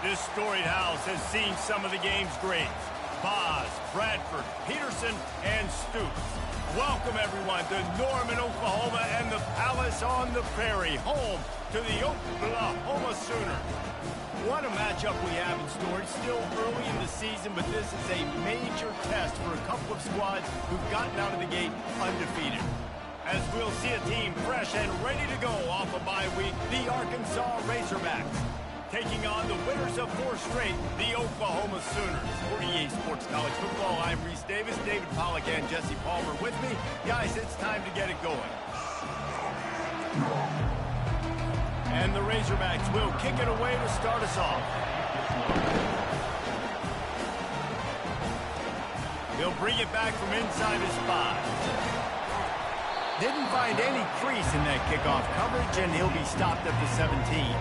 This storied house has seen some of the game's greats. Boz, Bradford, Peterson, and Stoops. Welcome, everyone, to Norman, Oklahoma, and the Palace on the Prairie, home to the Oklahoma Sooners. What a matchup we have in store. It's still early in the season, but this is a major test for a couple of squads who've gotten out of the gate undefeated. As we'll see a team fresh and ready to go off a bye week, the Arkansas Razorbacks. Taking on the winners of 4 straight, the Oklahoma Sooners. For EA Sports College Football, I'm Reese Davis, David Pollack, and Jesse Palmer with me. Guys, it's time to get it going. And the Razorbacks will kick it away to start us off. He'll bring it back from inside his 5. Didn't find any crease in that kickoff coverage, and he'll be stopped at the 17.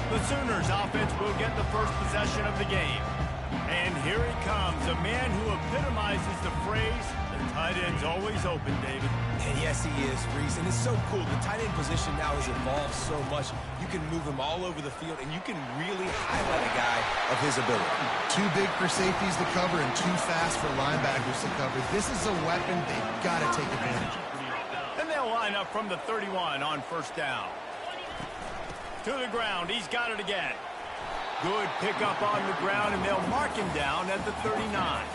The Sooners offense will get the first possession of the game. And here he comes, a man who epitomizes the phrase, the tight end's always open, David. And yes, he is, Reese. And it's so cool. The tight end position now has evolved so much. You can move him all over the field, and you can really highlight a guy of his ability. Too big for safeties to cover and too fast for linebackers to cover. This is a weapon they've got to take advantage of. And they'll line up from the 31 on first down. To the ground, he's got it again. Good pickup on the ground, and they'll mark him down at the 39.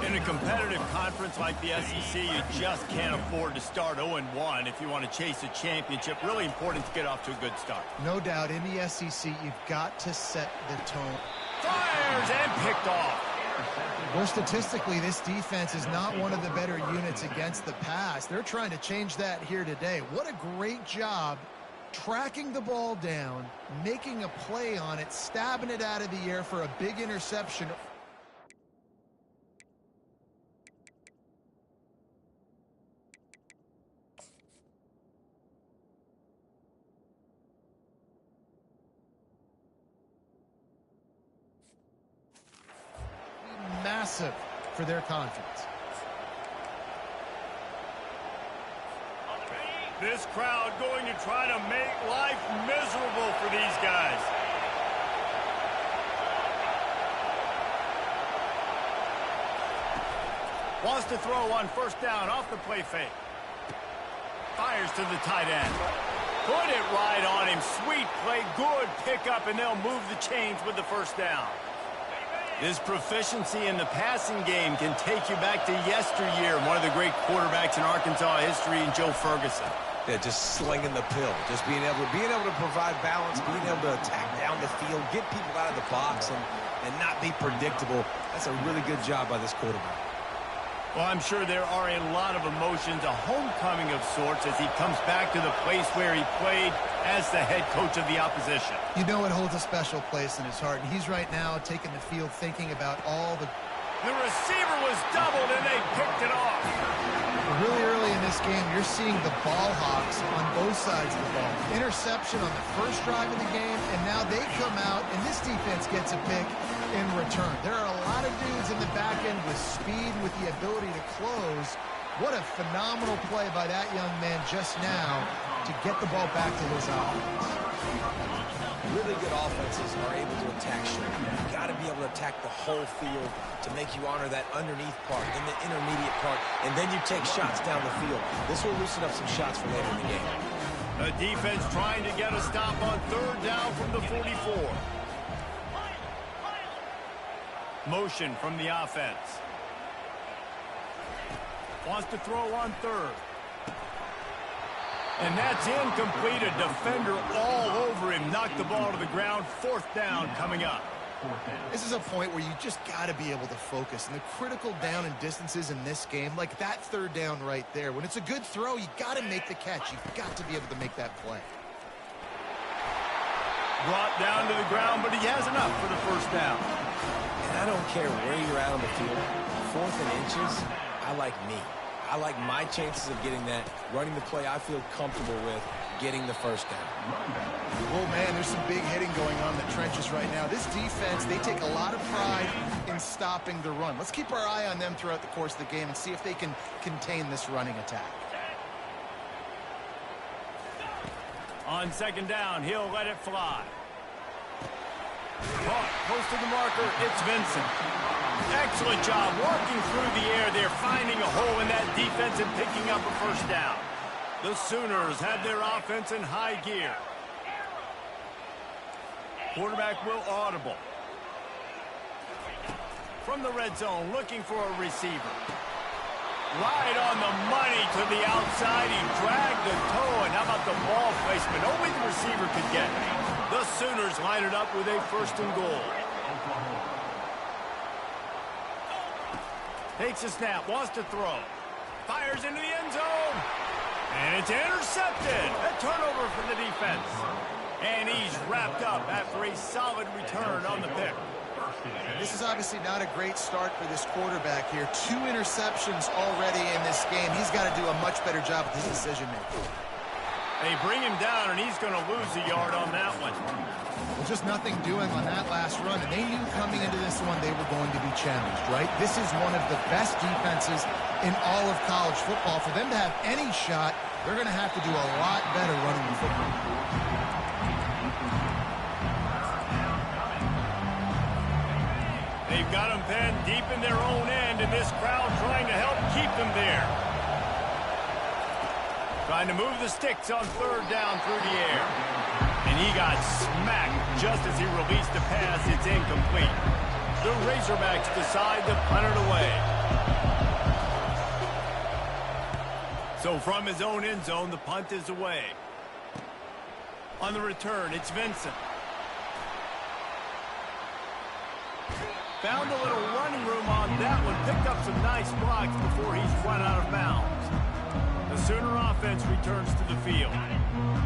In a competitive conference like the SEC, you just can't afford to start 0-1 if you want to chase a championship. Really important to get off to a good start. No doubt, in the SEC, you've got to set the tone. Fires and picked off. Well, statistically, this defense is not one of the better units against the pass. They're trying to change that here today. What a great job tracking the ball down, making a play on it, stabbing it out of the air for a big interception. Massive for their confidence. This crowd going to try to make life miserable for these guys. Wants to throw on first down off the play fake. Fires to the tight end. Put it right on him. Sweet play. Good pickup, and they'll move the chains with the first down. This proficiency in the passing game can take you back to yesteryear. One of the great quarterbacks in Arkansas history, Joe Ferguson. Yeah, just slinging the pill, just being able to provide balance, being able to attack down the field, get people out of the box, and not be predictable. That's a really good job by this quarterback. Well, I'm sure there are a lot of emotions, a homecoming of sorts as he comes back to the place where he played as the head coach of the opposition. You know it holds a special place in his heart, and he's right now taking the field thinking about all the... The receiver was doubled, and they picked it off. Really early in this game, you're seeing the ball hawks on both sides of the ball. Interception on the first drive of the game, and now they come out, and this defense gets a pick in return. There are a lot of dudes in the back end with speed, with the ability to close. What a phenomenal play by that young man just now to get the ball back to his offense. Really good offenses are able to attack short. You've got to be able to attack the whole field to make you honor that underneath part, in the intermediate part, and then you take shots down the field. This will loosen up some shots for later in the game. The defense trying to get a stop on third down from the 44. Motion from the offense. Wants to throw on third. And that's incomplete. A defender all over him. Knocked the ball to the ground. Fourth down coming up. This is a point where you just got to be able to focus. And the critical down and distances in this game, like that third down right there, when it's a good throw, you got to make the catch. You've got to be able to make that play. Brought down to the ground, but he has enough for the first down. And I don't care where you're at on the field. 4th and inches, I like me. I like my chances of getting that, running the play I feel comfortable with, getting the first down. Oh, man, there's some big hitting going on in the trenches right now. This defense, they take a lot of pride in stopping the run. Let's keep our eye on them throughout the course of the game and see if they can contain this running attack. On second down, he'll let it fly. Caught to the marker. It's Vincent. Excellent job working through the air there, finding a hole in that defense and picking up a first down. The Sooners have their offense in high gear. Quarterback will audible. From the red zone, looking for a receiver. Right on the money to the outside. He dragged the toe, and how about the ball placement? Only the receiver could get it. The Sooners line it up with a first and goal. Takes a snap, wants to throw. Fires into the end zone. And it's intercepted. A turnover for the defense. And he's wrapped up after a solid return on the pick. This is obviously not a great start for this quarterback here. 2 interceptions already in this game. He's got to do a much better job with his decision-making. They bring him down, and he's going to lose a yard on that one. Well, just nothing doing on that last run, and they knew coming into this one they were going to be challenged, right? This is one of the best defenses in all of college football. For them to have any shot, they're going to have to do a lot better running the football. They've got them penned deep in their own end, and this crowd trying to help keep them there. Trying to move the sticks on third down through the air. And he got smacked just as he released the pass. It's incomplete. The Razorbacks decide to punt it away. So from his own end zone, the punt is away. On the return, it's Vincent. Found a little running room on that one. Picked up some nice blocks before he's run out of bounds. The Sooner offense returns to the field.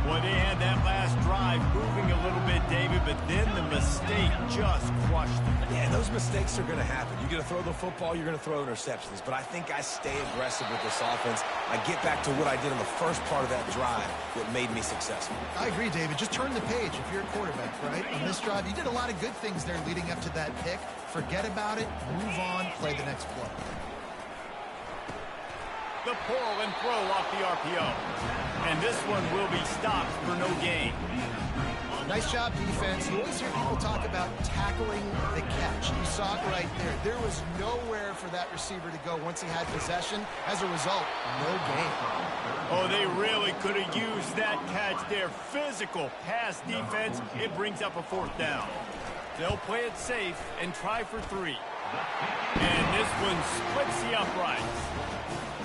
Boy, they had that last drive moving a little bit, David, but then the mistake just crushed them. Yeah, those mistakes are going to happen. You're going to throw the football, you're going to throw interceptions. But I think I stay aggressive with this offense. I get back to what I did in the first part of that drive that made me successful. I agree, David. Just turn the page if you're a quarterback, right? On this drive, you did a lot of good things there leading up to that pick. Forget about it, move on, play the next play. The pull and throw off the RPO. And this one will be stopped for no gain. Nice job, defense. You always hear people talk about tackling the catch. You saw it right there. There was nowhere for that receiver to go once he had possession. As a result, no gain. Oh, they really could have used that catch there. Physical pass defense. It brings up a fourth down. They'll play it safe and try for 3. And this one splits the uprights.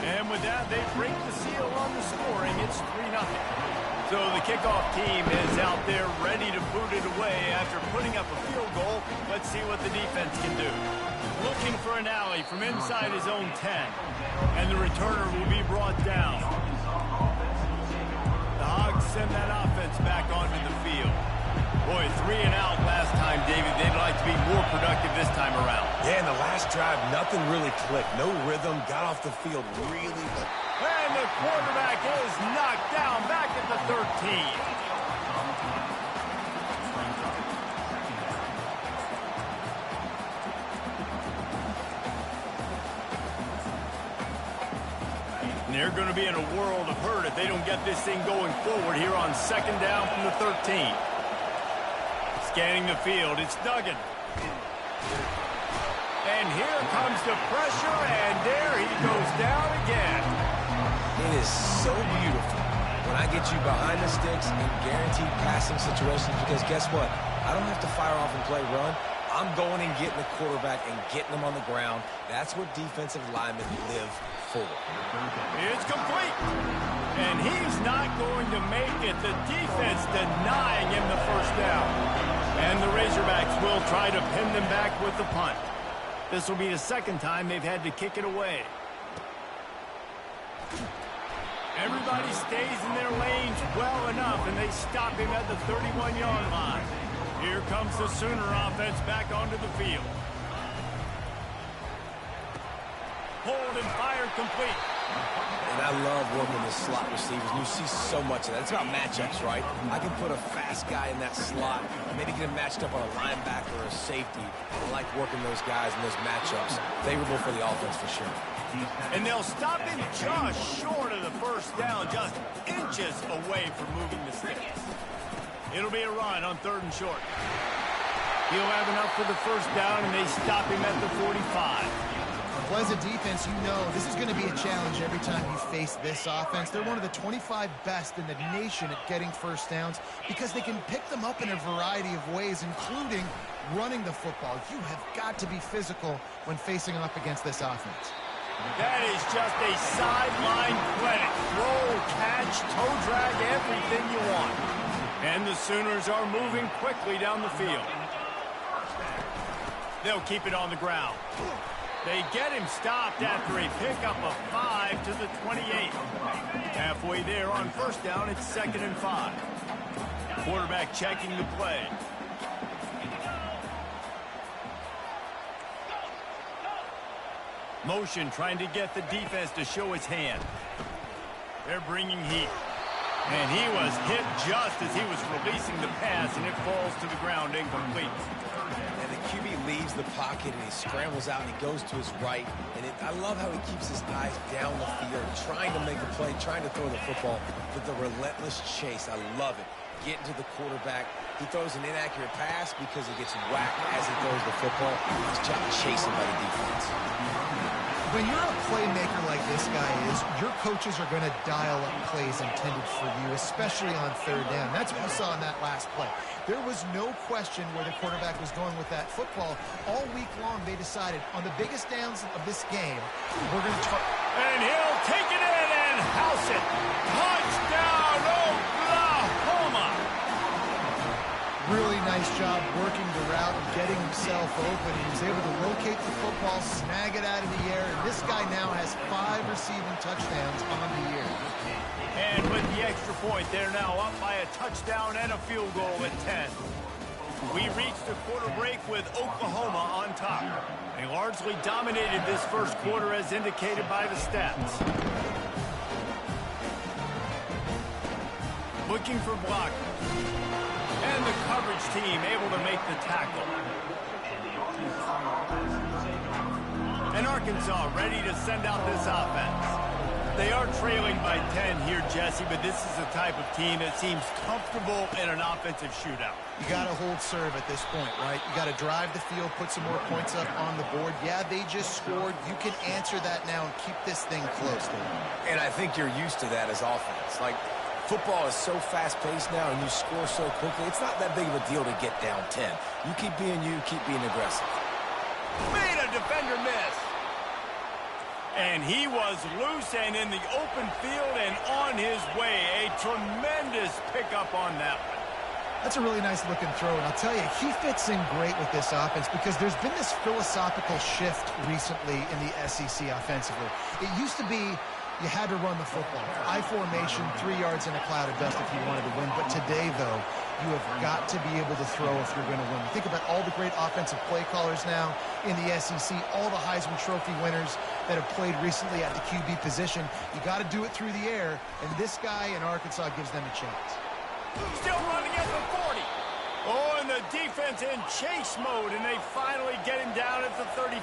And with that, they break the seal on the scoring. It's 3-0. So the kickoff team is out there ready to boot it away after putting up a field goal. Let's see what the defense can do. Looking for an alley from inside his own 10. And the returner will be brought down. The Hogs send that offense back onto the field. Boy, 3 and out last time, David. They'd like to be more productive this time around. Yeah, in the last drive, nothing really clicked. No rhythm, got off the field really good. And the quarterback is knocked down back at the 13. And they're going to be in a world of hurt if they don't get this thing going forward here on second down from the 13. Scanning the field, it's Duggan. And here comes the pressure, and there he goes down again. It is so beautiful when I get you behind the sticks in guaranteed passing situations, because guess what? I don't have to fire off and play run. I'm going and getting the quarterback and getting him on the ground. That's what defensive linemen live for. It's complete. And he's not going to make it. The defense denying him the first down. And the Razorbacks will try to pin them back with the punt. This will be the second time they've had to kick it away. Everybody stays in their lanes well enough, and they stop him at the 31-yard line. Here comes the Sooner offense back onto the field. Hold and fired complete. And I love working with slot receivers. You see so much of that. It's about matchups, right? I can put a fast guy in that slot, maybe get him matched up on a linebacker or a safety. I like working those guys in those matchups. Favorable for the offense for sure. And they'll stop him just short of the first down, just inches away from moving the sticks. It'll be a run on 3rd and short. He'll have enough for the first down, and they stop him at the 45. Well, as a defense, you know this is going to be a challenge every time you face this offense. They're one of the 25 best in the nation at getting first downs because they can pick them up in a variety of ways, including running the football. You have got to be physical when facing up against this offense. That is just a sideline clinic. Throw, catch, toe drag, everything you want. And the Sooners are moving quickly down the field. They'll keep it on the ground. They get him stopped after a pickup of 5 to the 28. Halfway there on first down, it's 2nd and 5. Quarterback checking the play. Motion trying to get the defense to show his hand. They're bringing heat. And he was hit just as he was releasing the pass, and it falls to the ground incomplete. And the QB leaves the pocket, and he scrambles out, and he goes to his right. And I love how he keeps his eyes down the field, trying to make a play, trying to throw the football with the relentless chase. I love it. Getting to the quarterback. He throws an inaccurate pass because he gets whacked as he throws the football. He's chasing by the defense. When you're a playmaker like this guy is, your coaches are going to dial up plays intended for you, especially on third down. That's what we saw in that last play. There was no question where the quarterback was going with that football. All week long, they decided on the biggest downs of this game, we're going to and he'll take it in and house it. Touchdown, Oklahoma! Really nice job working the route and getting himself open. He was able to locate the football, snag it out of the air, and this guy now has 5 receiving touchdowns on the year. And with the extra point, they're now up by a touchdown and a field goal at 10. We reached the quarter break with Oklahoma on top. They largely dominated this first quarter as indicated by the stats. Looking for blockers. And the coverage team able to make the tackle. And Arkansas ready to send out this offense. They are trailing by 10 here, Jesse, but this is the type of team that seems comfortable in an offensive shootout. You got to hold serve at this point, right? You got to drive the field, put some more points up on the board. Yeah, they just scored. You can answer that now and keep this thing close, Dave. And I think you're used to that as offense. Like, football is so fast-paced now, and you score so quickly. It's not that big of a deal to get down 10. You keep being you, keep being aggressive. Made a defender miss. And he was loose and in the open field and on his way. A tremendous pickup on that one. That's a really nice looking throw, and I'll tell you, he fits in great with this offense because there's been this philosophical shift recently in the SEC offensively. It used to be you had to run the football. I formation, 3 yards in a cloud of dust if you wanted to win. But today, though, you have got to be able to throw if you're going to win. Think about all the great offensive play callers now in the SEC, all the Heisman Trophy winners that have played recently at the QB position. You got to do it through the air, and this guy in Arkansas gives them a chance. Still running at the 40. Oh, and the defense in chase mode, and they finally get him down at the 35.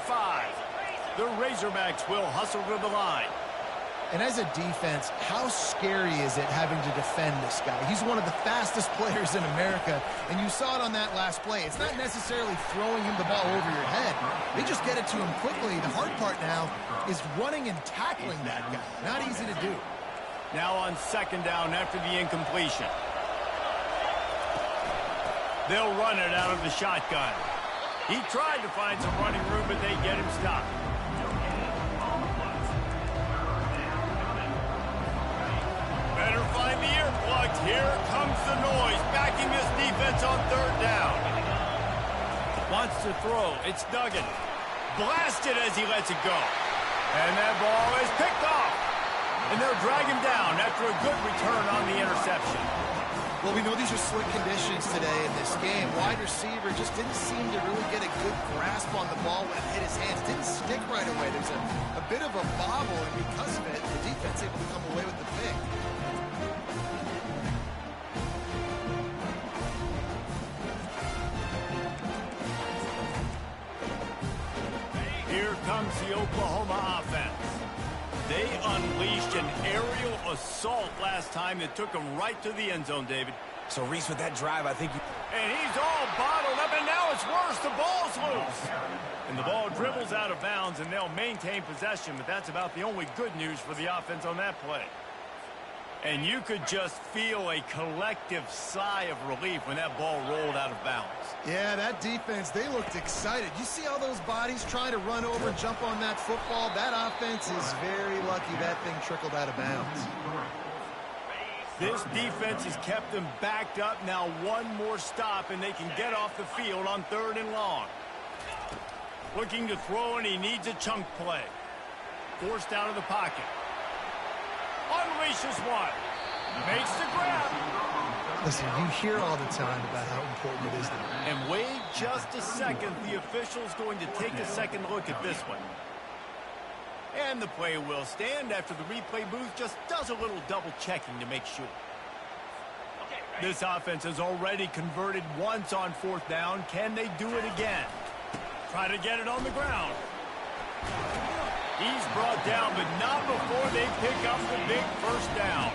The Razorbacks will hustle to the line. And as a defense, how scary is it having to defend this guy? He's one of the fastest players in America, and you saw it on that last play. It's not necessarily throwing him the ball over your head. They just get it to him quickly. The hard part now is running and tackling that guy. Not easy to do. Now on second down after the incompletion. They'll run it out of the shotgun. He tried to find some running room, but they get him stopped. Better find the earplugs. Here comes the noise, backing this defense on third down. Wants to throw. It's Duggan. Blasted as he lets it go. And that ball is picked off. And they'll drag him down after a good return on the interception. Well, we know these are slick conditions today in this game. Wide receiver just didn't seem to really get a good grasp on the ball when it hit his hands. Didn't stick right away. There's a bit of a bobble, and because of it, the defense able to come away with the pick. Here comes the Oklahoma offense. They unleashed an aerial assault last time that took them right to the end zone, David. So, Reese, with that drive, I think you... And he's all bottled up, and now it's worse. The ball's loose. And the ball dribbles out of bounds, and they'll maintain possession, but that's about the only good news for the offense on that play. And you could just feel a collective sigh of relief when that ball rolled out of bounds. Yeah, that defense, they looked excited. You see all those bodies trying to run over and jump on that football? That offense is very lucky that thing trickled out of bounds. This defense has kept them backed up. Now one more stop, and they can get off the field on 3rd and long. Looking to throw, and he needs a chunk play. Forced out of the pocket. Unleashes one. Makes the grab. Listen, you hear all the time about how important it is to them. And wait just a second. The official's going to take a second look at this one. And the play will stand after the replay booth just does a little double checking to make sure. This offense has already converted once on 4th down. Can they do it again? Try to get it on the ground. He's brought down, but not before they pick up the big 1st down.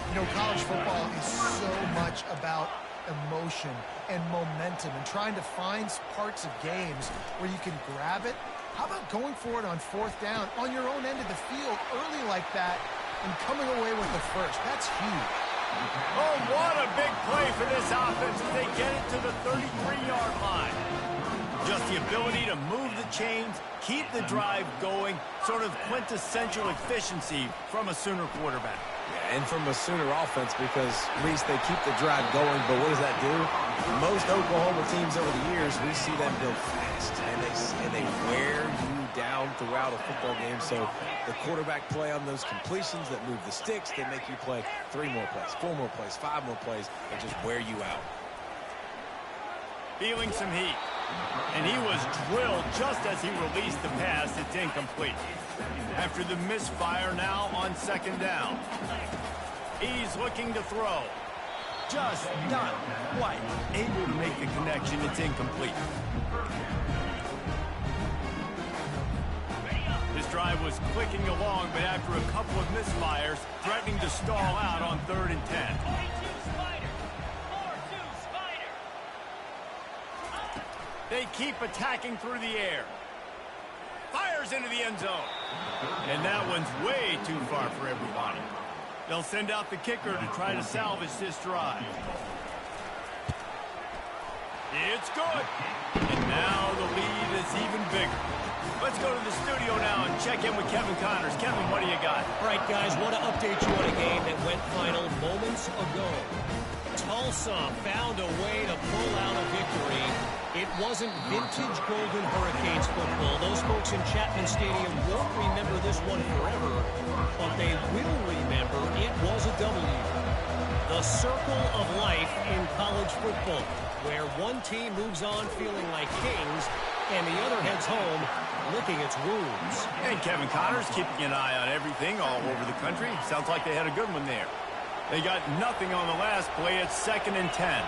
You know, college football is so much about emotion and momentum and trying to find parts of games where you can grab it. How about going for it on 4th down on your own end of the field early like that and coming away with the first? That's huge. Oh, what a big play for this offense as they get it to the 33-yard line. Just the ability to move the chains, keep the drive going, sort of quintessential efficiency from a Sooner quarterback. Yeah, and from a Sooner offense because, Reese, they keep the drive going, but what does that do? Most Oklahoma teams over the years, we see them go fast, and they wear you down throughout a football game. So the quarterback play on those completions that move the sticks, they make you play 3 more plays, 4 more plays, 5 more plays, and just wear you out. Feeling some heat. And he was drilled just as he released the pass. It's incomplete. After the misfire, now on 2nd down. He's looking to throw. Just not quite able to make the connection. It's incomplete. This drive was clicking along, but after a couple of misfires, threatening to stall out on 3rd and 10. They keep attacking through the air. Fires into the end zone. And that one's way too far for everybody. They'll send out the kicker to try to salvage this drive. It's good. And now the lead is even bigger. Let's go to the studio now and check in with Kevin Connors. Kevin, what do you got? All right, guys, want to update you on a game that went final moments ago. Tulsa found a way to pull out a victory. It wasn't vintage Golden Hurricanes football. Those folks in Chapman Stadium won't remember this one forever, but they will remember it was a W. The circle of life in college football, where one team moves on feeling like kings, and the other heads home licking its wounds. And Kevin Connors keeping an eye on everything all over the country. Sounds like they had a good one there. They got nothing on the last play. It's 2nd and 10.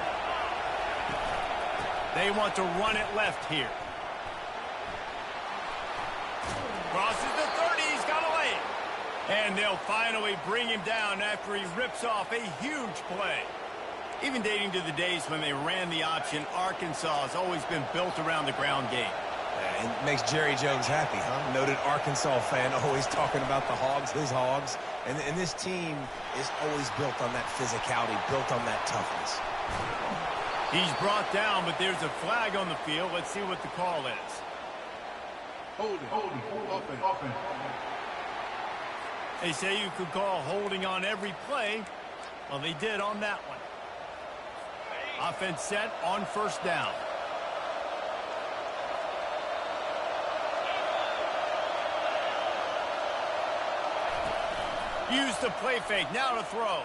They want to run it left here. Crosses the 30. He's got to lay it. And they'll finally bring him down after he rips off a huge play. Even dating to the days when they ran the option, Arkansas has always been built around the ground game. And it makes Jerry Jones happy, huh? Noted Arkansas fan, always talking about the Hogs, his Hogs. And this team is always built on that physicality, built on that toughness. He's brought down, but there's a flag on the field. Let's see what the call is. Holding, open. They say you could call holding on every play. Well, they did on that one. Offense set on 1st down. Use the play fake. Now to throw.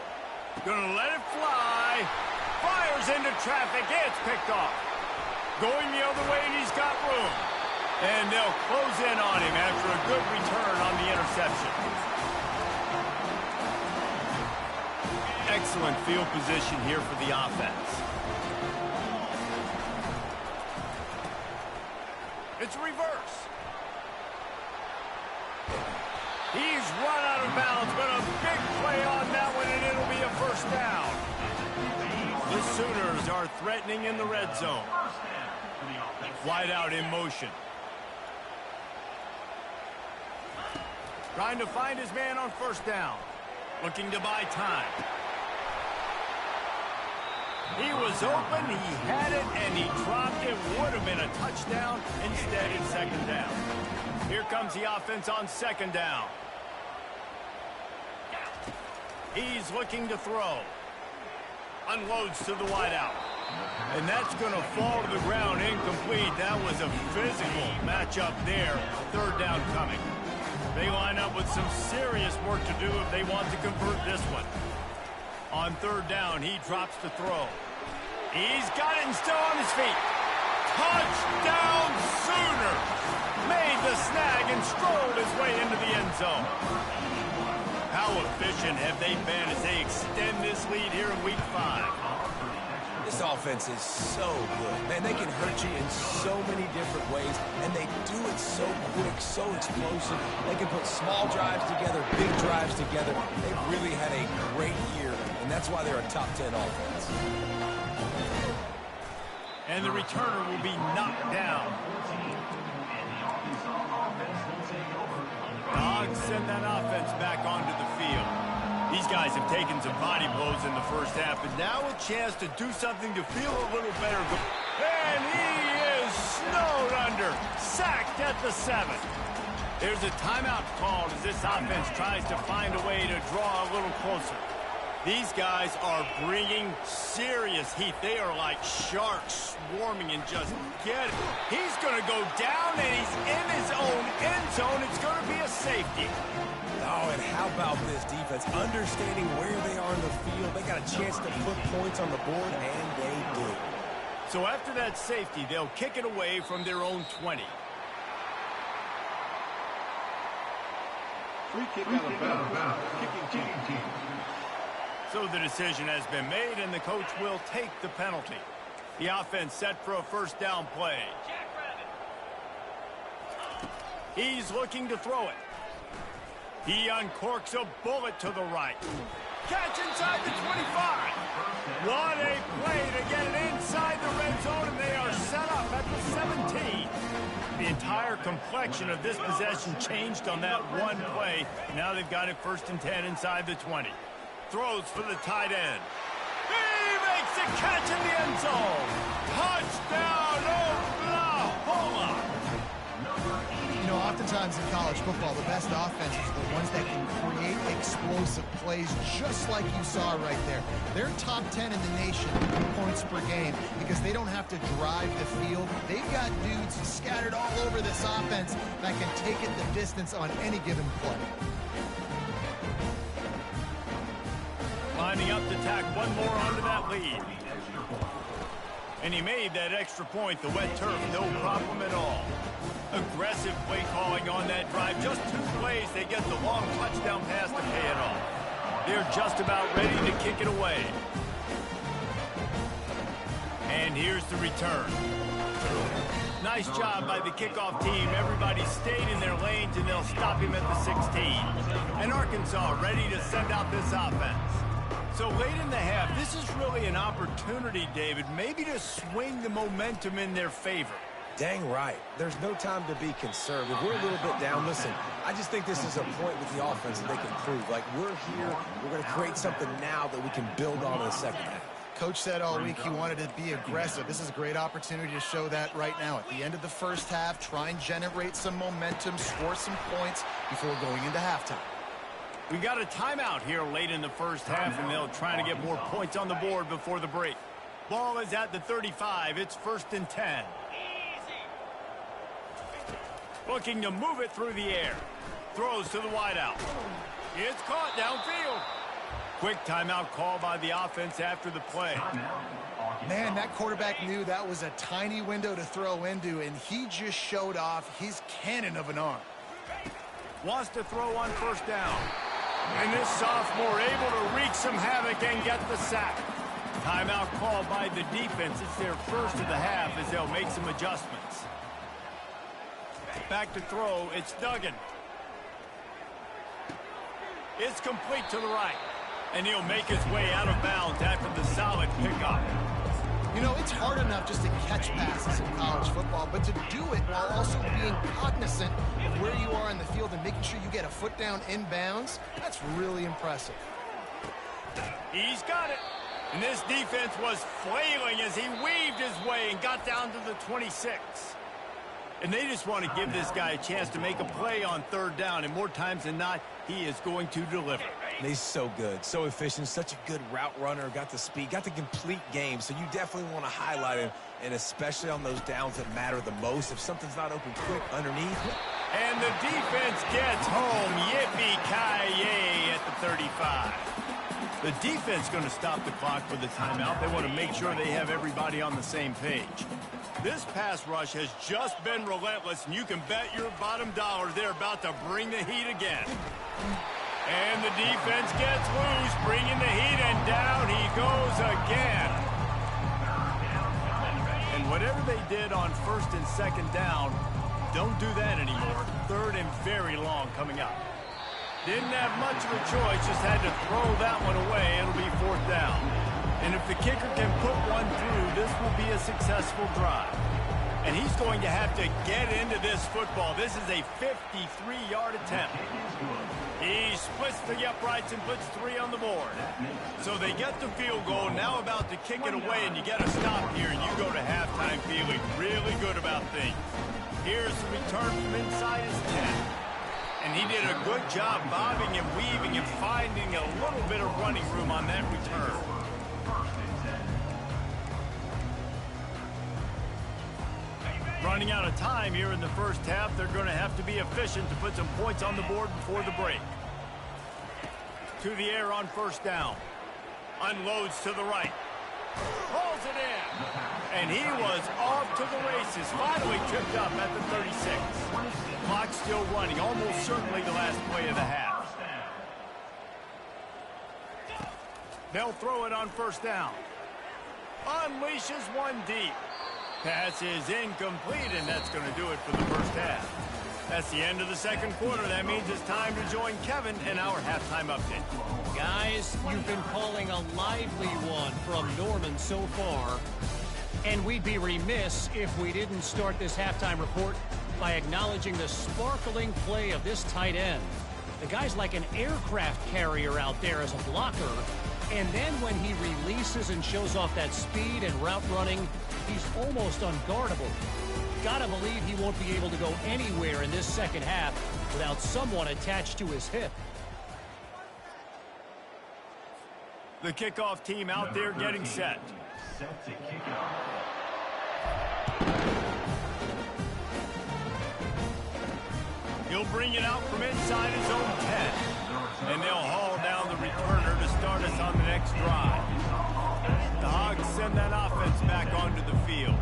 Gonna let it fly. Fires into traffic. It's picked off. Going the other way, and he's got room. And they'll close in on him after a good return on the interception. Excellent field position here for the offense. It's reverse. He's run out of bounds, but a big play on that one, and it'll be a 1st down. The Sooners are threatening in the red zone. Wide out in motion. Trying to find his man on first down. Looking to buy time. He was open, he had it, and he dropped it. Would have been a touchdown. Instead, it's second down. Here comes the offense on second down. He's looking to throw. Unloads to the wideout. And that's going to fall to the ground incomplete. That was a physical matchup there. Third down coming. They line up with some serious work to do if they want to convert this one. On third down, he drops to throw. He's got it and still on his feet. Touchdown Sooner! Made the snag and strolled his way into the end zone. How efficient have they been as they extend this lead here in Week 5? This offense is so good. Man, they can hurt you in so many different ways, and they do it so quick, so explosive. They can put small drives together, big drives together. They've really had a great year, and that's why they're a top 10 offense. And the returner will be knocked down. Dogs send that offense back onto the field. These guys have taken some body blows in the first half, and now a chance to do something to feel a little better. And he is snowed under, sacked at the 7. There's a timeout called as this offense tries to find a way to draw a little closer. These guys are bringing serious heat. They are like sharks swarming and just get it. He's going to go down, and he's in his own end zone. It's going to be a safety. Oh, and how about this defense? Understanding where they are in the field. They got a chance to put points on the board, and they do. So after that safety, they'll kick it away from their own 20. Free kick out of bounds. Kicking team. So the decision has been made, and the coach will take the penalty. The offense set for a first down play. He's looking to throw it. He uncorks a bullet to the right. Catch inside the 25. What a play to get it inside the red zone, and they are set up at the 17. The entire complexion of this possession changed on that one play. Now they've got it first and 10 inside the 20. Throws for the tight end. He makes a catch in the end zone. Touchdown, Oklahoma! You know, oftentimes in college football, the best offenses are the ones that can create explosive plays, just like you saw right there. They're top 10 in the nation in points per game because they don't have to drive the field. They've got dudes scattered all over this offense that can take it the distance on any given play. Lining up to tack one more onto that lead. And he made that extra point, the wet turf, no problem at all. Aggressive play calling on that drive. Just 2 plays, they get the long touchdown pass to pay it off. They're just about ready to kick it away. And here's the return. Nice job by the kickoff team. Everybody stayed in their lanes, and they'll stop him at the 16. And Arkansas ready to send out this offense. So late in the half, this is really an opportunity, David, maybe to swing the momentum in their favor. Dang right. There's no time to be conservative. We're a little bit down. Listen, I just think this is a point with the offense that they can prove. Like, we're here. We're going to create something now that we can build on in the second half. Coach said all week he wanted to be aggressive. This is a great opportunity to show that right now. At the end of the first half, try and generate some momentum, score some points before going into halftime. We got a timeout here late in the first half, and they'll try to get more points on the board before the break. Ball is at the 35. It's first and 10. Looking to move it through the air. Throws to the wideout. It's caught downfield. Quick timeout call by the offense after the play. Man, that quarterback knew that was a tiny window to throw into, and he just showed off his cannon of an arm. Wants to throw on first down. And this sophomore able to wreak some havoc and get the sack. Timeout called by the defense. It's their first of the half as they'll make some adjustments. Back to throw. It's Duggan. It's complete to the right. And he'll make his way out of bounds after the solid pickup. You know, it's hard enough just to catch passes in college football, but to do it while also being cognizant of where you are in the field and making sure you get a foot down in bounds, that's really impressive. He's got it. And this defense was flailing as he weaved his way and got down to the 26. And they just want to give this guy a chance to make a play on third down, and more times than not, he is going to deliver. And he's so good, so efficient, such a good route runner, got the speed, got the complete game, so you definitely want to highlight him, and especially on those downs that matter the most. If something's not open quick underneath. And the defense gets home. Yippee-ki-yay at the 35. The defense going to stop the clock for the timeout. They want to make sure they have everybody on the same page. This pass rush has just been relentless, and you can bet your bottom dollar they're about to bring the heat again. And the defense gets loose, bringing the heat, and down he goes again. And whatever they did on first and second down, don't do that anymore. Third and very long coming up. Didn't have much of a choice, just had to throw that one away. It'll be fourth down. And if the kicker can put one through, this will be a successful drive. And he's going to have to get into this football. This is a 53-yard attempt. He splits the uprights and puts 3 on the board. So they get the field goal, now about to kick it away, and you get a stop here, and you go to halftime feeling really good about things. Here's the return from inside his 10. And he did a good job bobbing and weaving and finding a little bit of running room on that return. Running out of time here in the first half. They're going to have to be efficient to put some points on the board before the break. To the air on first down. Unloads to the right. Pulls it in. And he was off to the races. Finally tripped up at the 36. Clock still running. Almost certainly the last play of the half. They'll throw it on first down. Unleashes one deep. Pass is incomplete, and that's going to do it for the first half. That's the end of the second quarter. That means it's time to join Kevin in our halftime update. Guys, you've been calling a lively one from Norman so far, and we'd be remiss if we didn't start this halftime report by acknowledging the sparkling play of this tight end. The guy's like an aircraft carrier out there as a blocker, and then when he releases and shows off that speed and route running, he's almost unguardable. Gotta believe he won't be able to go anywhere in this second half without someone attached to his hip. The kickoff team out there getting set. Set to kick off. He'll bring it out from inside his own 10. And they'll haul down the returner to start us on the next drive. The Hogs send that offense back onto the field.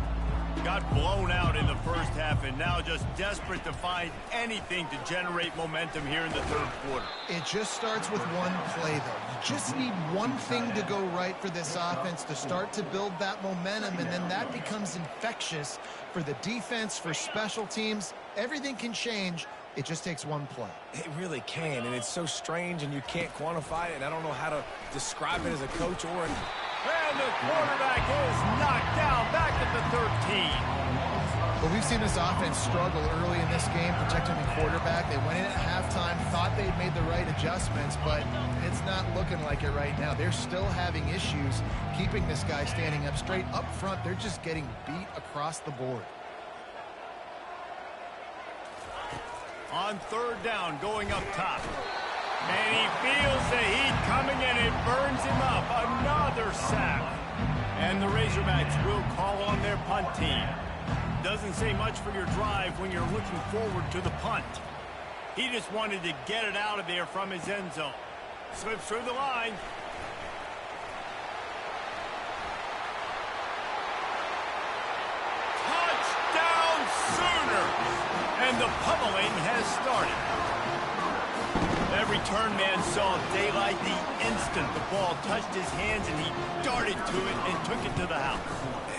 Got blown out in the first half and now just desperate to find anything to generate momentum here in the third quarter. It just starts with one play, though. You just need one thing to go right for this offense to start to build that momentum, and then that becomes infectious for the defense, for special teams. Everything can change. It just takes one play. It really can, and it's so strange, and you can't quantify it, and I don't know how to describe it as a coach or an... And the quarterback is knocked down back at the 13. But we've seen this offense struggle early in this game, protecting the quarterback. They went in at halftime, thought they'd made the right adjustments, but it's not looking like it right now. They're still having issues keeping this guy standing up straight. Up front, they're just getting beat across the board. On third down, going up top. And he feels the heat coming, and it burns him up. Another sack. And the Razorbacks will call on their punt team. Doesn't say much for your drive when you're looking forward to the punt. He just wanted to get it out of there from his end zone. Slips through the line. Touchdown Sooners! And the pummeling has started. That return man saw daylight the instant the ball touched his hands, and he darted to it and took it to the house.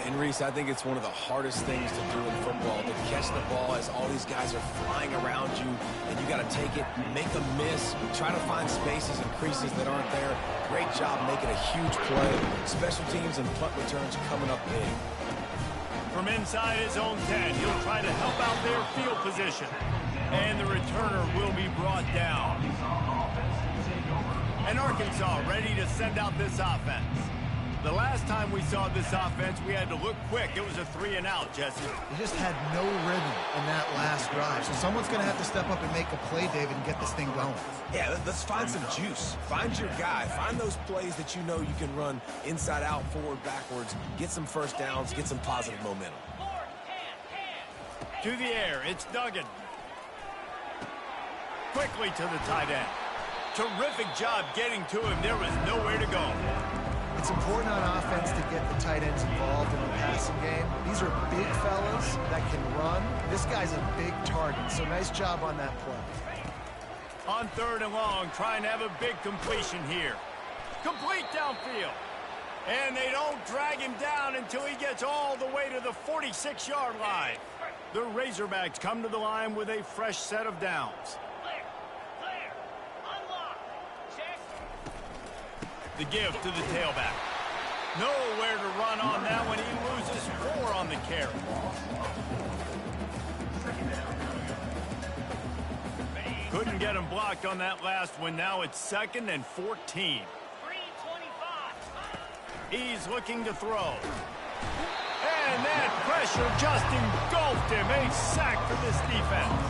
And Reese, I think it's one of the hardest things to do in football, to catching the ball as all these guys are flying around you, and you got to take it, make a miss, try to find spaces and creases that aren't there. Great job making a huge play. Special teams and punt returns coming up big. From inside his own 10, he'll try to help out their field position. And the returner will be brought down. And Arkansas ready to send out this offense. The last time we saw this offense, we had to look quick. It was a 3-and-out, Jesse. They just had no rhythm in that last drive. So someone's going to have to step up and make a play, David, and get this thing going. Yeah, let's find some juice. Find your guy. Find those plays that you know you can run inside out, forward, backwards. Get some first downs. Get some positive momentum. To the air, it's Duggan. Quickly to the tight end. Terrific job getting to him. There was nowhere to go. It's important on offense to get the tight ends involved in the passing game. These are big fellas that can run. This guy's a big target, so nice job on that play. On 3rd and long, trying to have a big completion here. Complete downfield. And they don't drag him down until he gets all the way to the 46-yard line. The Razorbacks come to the line with a fresh set of downs. The give to the tailback. Nowhere to run on that one. He loses 4 on the carry. Couldn't get him blocked on that last one. Now it's 2nd and 14. He's looking to throw. And that pressure just engulfed him. A sack for this defense.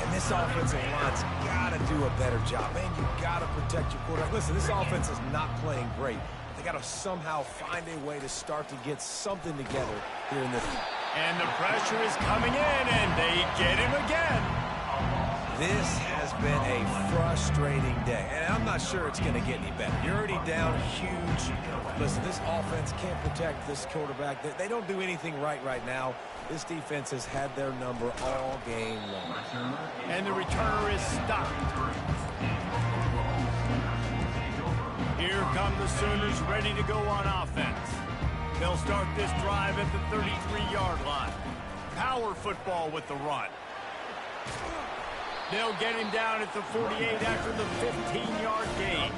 And this offensive line's got to do a better job. Man, you got to protect your quarterback. Listen, this offense is not playing great. They got to somehow find a way to start to get something together here in this. And the pressure is coming in, and they get him again. This has been a frustrating day, and I'm not sure it's going to get any better. You're already down huge. Listen, this offense can't protect this quarterback. They don't do anything right now. This defense has had their number all game long. And the returner is stopped. Here come the Sooners ready to go on offense. They'll start this drive at the 33-yard line. Power football with the run. They'll get him down at the 48 after the 15-yard gain.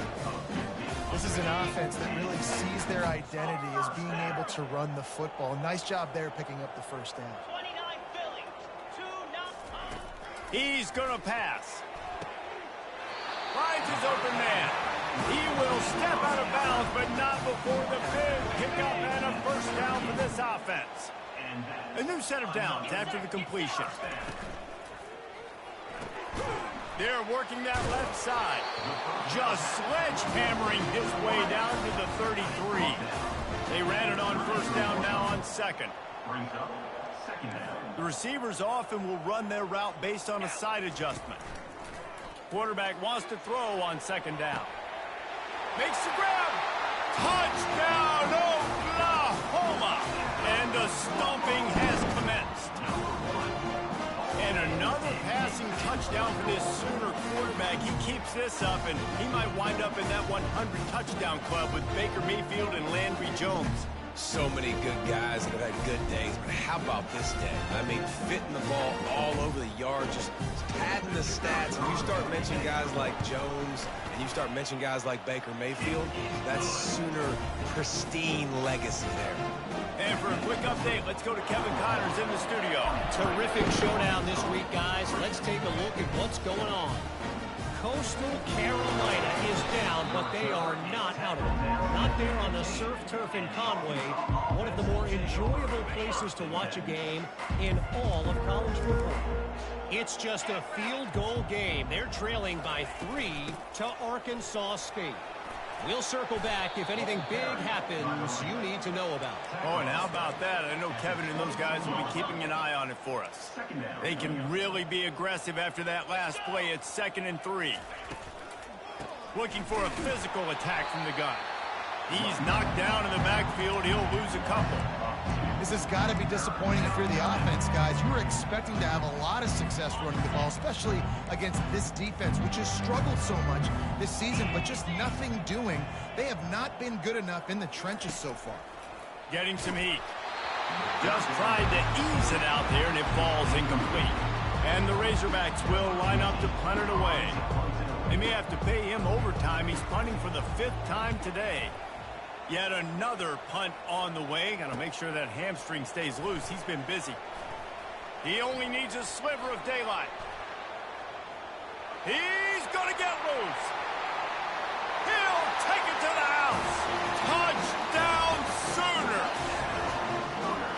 This is an offense that really sees their identity as being able to run the football. Nice job there picking up the first down. He's going to pass. Finds his open man. He will step out of bounds, but not before the big pickup and a first down for this offense. A new set of downs after the completion. They're working that left side. Just sledgehammering his way down to the 33. They ran it on first down, now on 2nd. The receivers often will run their route based on a side adjustment. Quarterback wants to throw on 2nd down. Makes the grab. Touchdown, Oklahoma! And the stomping has commenced. And another passing touchdown for this Sooner quarterback. He keeps this up, and he might wind up in that 100 touchdown club with Baker Mayfield and Landry Jones. So many good guys that have had good days, but how about this day? I mean, fitting the ball all over the yard, just padding the stats. And you start mentioning guys like Jones, and you start mentioning guys like Baker Mayfield, that's Sooner pristine legacy there. And for a quick update, let's go to Kevin Connors in the studio. Terrific showdown this week, guys. Let's take a look at what's going on. Coastal Carolina is down, but they are not out of it. Not there on the surf turf in Conway, one of the more enjoyable places to watch a game in all of college football. It's just a field goal game. They're trailing by 3 to Arkansas State. We'll circle back if anything big happens you need to know about. Oh, and how about that? I know Kevin and those guys will be keeping an eye on it for us. They can really be aggressive after that last play. It's 2nd and 3. Looking for a physical attack from the gun. He's knocked down in the backfield. He'll lose a couple. This has got to be disappointing if you're the offense, guys. You were expecting to have a lot of success running the ball, especially against this defense, which has struggled so much this season, but just nothing doing. They have not been good enough in the trenches so far. Getting some heat. Just tried to ease it out there, and it falls incomplete. And the Razorbacks will line up to punt it away. They may have to pay him overtime. He's punting for the 5th time today. Yet another punt on the way. Got to make sure that hamstring stays loose. He's been busy. He only needs a sliver of daylight. He's going to get loose. He'll take it to the house. Touchdown Sooner.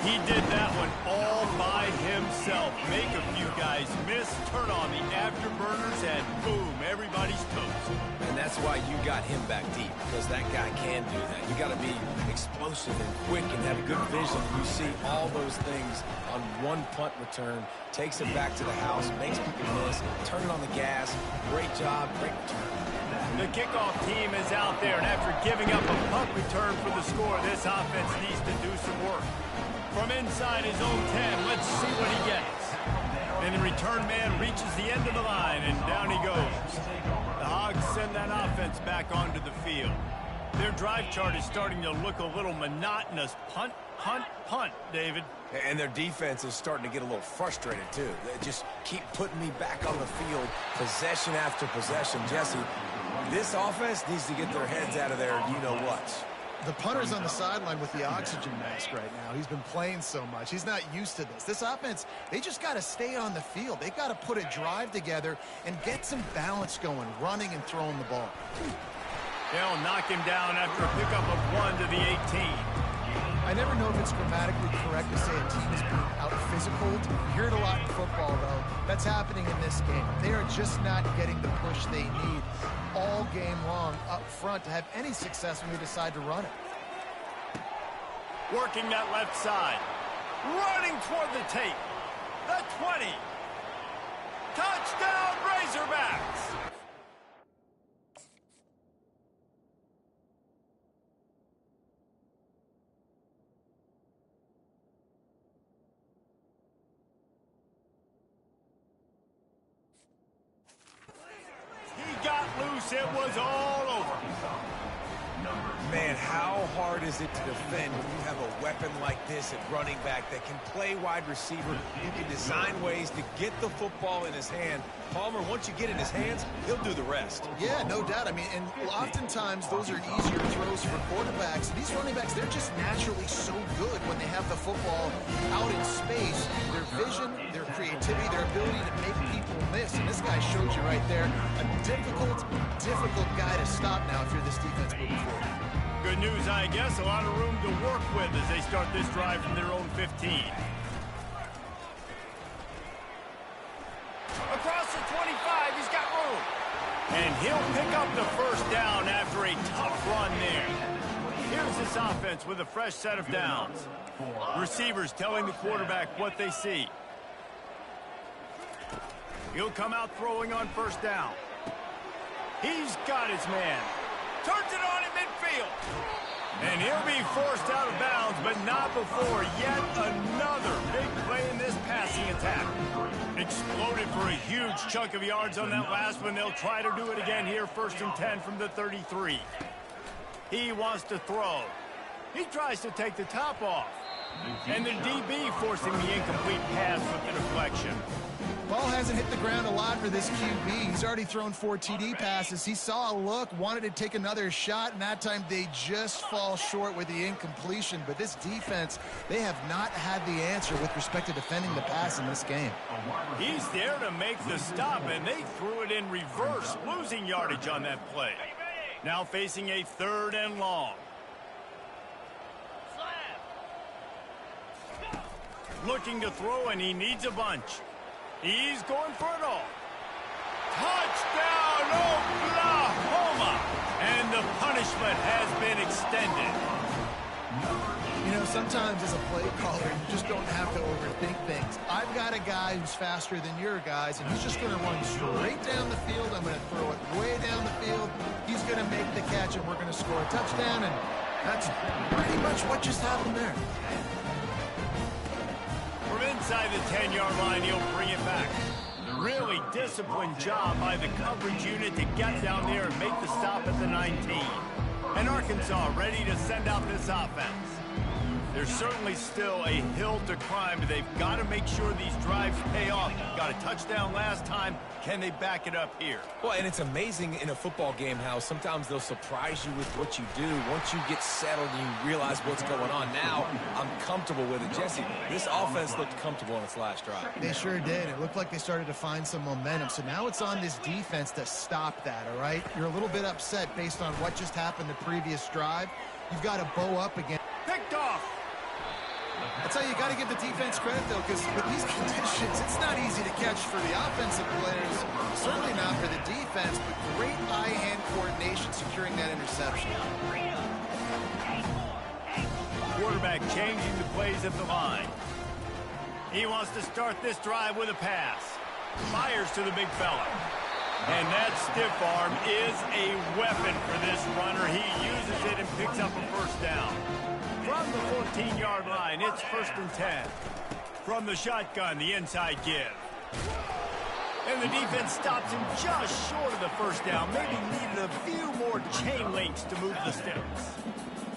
He did that one all by himself. Make a few guys miss, turn on the afterburners, and boom, everybody's toast. And that's why you got him back deep, because that guy can do that. You got to be explosive and quick and have good vision. You see all those things on one punt return, takes it back to the house, makes people miss, turn it on the gas. Great job, great return. The kickoff team is out there, and after giving up a punt return for the score, this offense needs to do some work. From inside his own 10, let's see what he gets. And the return man reaches the end of the line, and down he goes. The Hogs send that offense back onto the field. Their drive chart is starting to look a little monotonous. Punt, punt, punt, David. And their defense is starting to get a little frustrated, too. They just keep putting me back on the field, possession after possession. Jesse, this offense needs to get their heads out of there, you-know-what. The punter's on the sideline with the oxygen mask right now. He's been playing so much. He's not used to this. This offense, they just got to stay on the field. They've got to put a drive together and get some balance going, running and throwing the ball. They'll knock him down after a pickup of 1 to the 18. I never know if it's grammatically correct to say a team is being out-physical. You hear it a lot in football, though. That's happening in this game. They are just not getting the push they need all game long up front to have any success when they decide to run it. Working that left side. Running toward the tape. The 20. Touchdown Razorbacks! It was all over. Man, how hard is it to defend when you have a weapon like this at running back that can play wide receiver? You can design ways to get the football in his hand. Palmer, once you get in his hands, he'll do the rest. Yeah, no doubt. I mean, and oftentimes those are easier throws for quarterbacks. These running backs, they're just naturally so good when they have the football out in space. Their vision, their creativity, their ability to make people miss. And this guy showed you right there a difficult guy to stop now if you're this defense moving forward. Good news, I guess. A lot of room to work with as they start this drive from their own 15. Across the 25, he's got room. And he'll pick up the first down after a tough run there. Here's this offense with a fresh set of downs. Receivers telling the quarterback what they see. He'll come out throwing on first down. He's got his man. Turns it on in midfield. And he'll be forced out of bounds, but not before yet another big play in this passing attack. Exploded for a huge chunk of yards on that last one. They'll try to do it again here, 1st and 10 from the 33. He wants to throw. He tries to take the top off. And the DB forcing the incomplete pass with the deflection. Ball hasn't hit the ground a lot for this QB. He's already thrown 4 TD passes. He saw a look, wanted to take another shot, and that time they just fall short with the incompletion. But this defense, they have not had the answer with respect to defending the pass in this game. He's there to make the stop, and they threw it in reverse, losing yardage on that play. Now facing a 3rd and long. Looking to throw, and he needs a bunch. He's going for it all. Touchdown, Oklahoma! And the punishment has been extended. You know, sometimes as a play caller, you just don't have to overthink things. I've got a guy who's faster than your guys, and he's just going to run straight down the field. I'm going to throw it way down the field. He's going to make the catch, and we're going to score a touchdown, and that's pretty much what just happened there. From inside the 10-yard line, he'll bring it back. Really disciplined job by the coverage unit to get down there and make the stop at the 19. And Arkansas ready to send out this offense. There's certainly still a hill to climb, but they've got to make sure these drives pay off. Got a touchdown last time. Can they back it up here? Well, and it's amazing in a football game how sometimes they'll surprise you with what you do. Once you get settled and you realize what's going on, now I'm comfortable with it. Jesse, this offense looked comfortable on its last drive. They sure did. It looked like they started to find some momentum. So now it's on this defense to stop that, all right? You're a little bit upset based on what just happened the previous drive. You've got to bow up again. Picked off. I'll tell you, you got to give the defense credit, though, because with these conditions, it's not easy to catch for the offensive players, certainly not for the defense, but great eye-hand coordination securing that interception. Quarterback changing the plays at the line. He wants to start this drive with a pass. Fires to the big fella. And that stiff arm is a weapon for this runner. He uses it and picks up a first down. From the 14-yard line, it's 1st and 10. From the shotgun, the inside give. And the defense stops him just short of the first down. Maybe needed a few more chain links to move the sticks.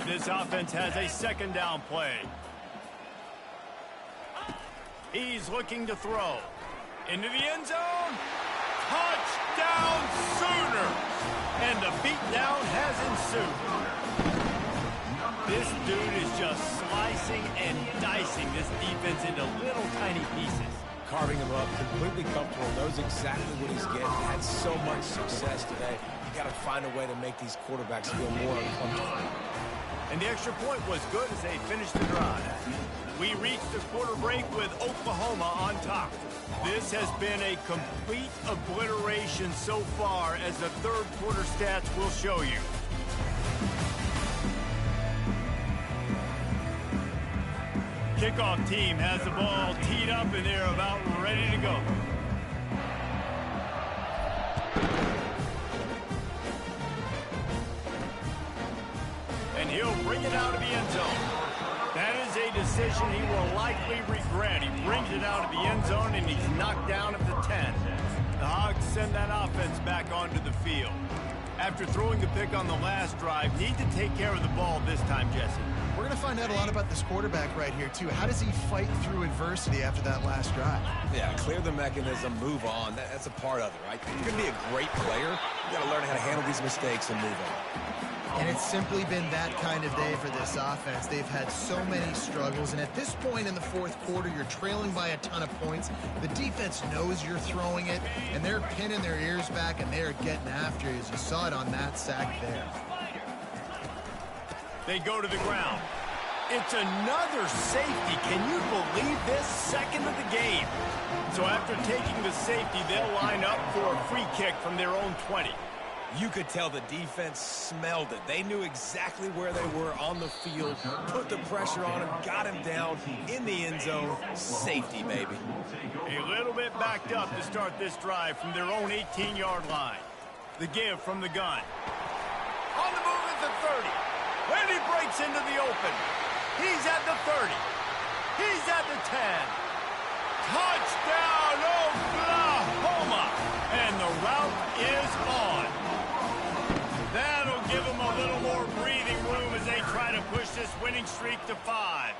This offense has a 2nd down play. He's looking to throw. Into the end zone. Touchdown Sooners! And the beatdown has ensued. This dude is just slicing and dicing this defense into little tiny pieces. Carving him up, completely comfortable, knows exactly what he's getting. Had so much success today. You got to find a way to make these quarterbacks feel more uncomfortable. And the extra point was good as they finished the drive. We reached the quarter break with Oklahoma on top. This has been a complete obliteration so far, as the third quarter stats will show you. Kickoff team has the ball teed up and they're about ready to go. And he'll bring it out of the end zone. That is a decision he will likely regret. He brings it out of the end zone and he's knocked down at the 10. The Hogs send that offense back onto the field. After throwing the pick on the last drive, need to take care of the ball this time, Jesse. We're going to find out a lot about this quarterback right here, too. How does he fight through adversity after that last drive? Yeah, clear the mechanism, move on. That's a part of it, right? If you're going to be a great player, you got to learn how to handle these mistakes and move on. And it's simply been that kind of day for this offense. They've had so many struggles, and at this point in the fourth quarter, you're trailing by a ton of points. The defense knows you're throwing it, and they're pinning their ears back, and they're getting after you, as you saw it on that sack there. They go to the ground. It's another safety. Can you believe this? Second of the game. So after taking the safety, they'll line up for a free kick from their own 20. You could tell the defense smelled it. They knew exactly where they were on the field, put the pressure on him, got him down in the end zone. Safety, baby. A little bit backed up to start this drive from their own 18-yard line. The give from the gun. On the move at the 30. And he breaks into the open. He's at the 30. He's at the 10. Touchdown, Oklahoma! And the route is on. That'll give them a little more breathing room as they try to push this winning streak to 5.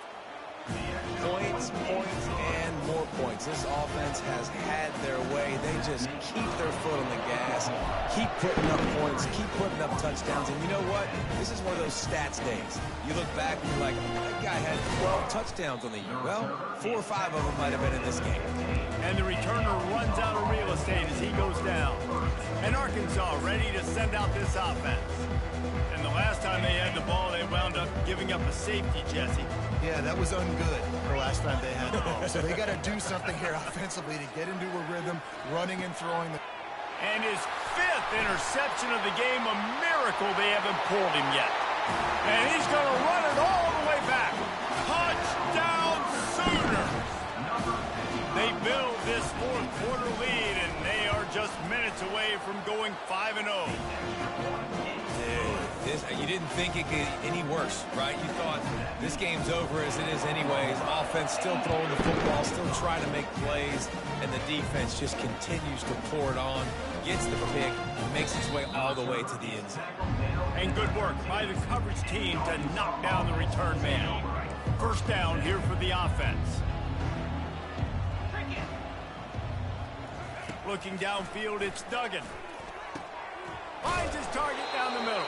Points, points, and more points. This offense has had their way. They just keep their foot on the gas, keep putting up points, keep putting up touchdowns. And you know what? This is one of those stats days. You look back and you're like, that guy had 12 touchdowns on the year. Well, 4 or 5 of them might have been in this game. And the returner runs out of real estate as he goes down. And Arkansas ready to send out this offense. And the last time they had the ball, they wound up giving up a safety, Jesse. Yeah, that was ungood the last time they had the ball. So they got to do something here offensively to get into a rhythm, running and throwing. And his 5th interception of the game, a miracle they haven't pulled him yet. And he's going to run it all the way back. Touchdown Sooners! They build this fourth quarter lead, and they are just minutes away from going 5-0. You didn't think it could get any worse, right? You thought this game's over as it is anyways. Offense still throwing the football, still trying to make plays, and the defense just continues to pour it on, gets the pick, makes its way all the way to the end zone. And good work by the coverage team to knock down the return man. First down here for the offense. Looking downfield, it's Duggan. Finds his target down the middle.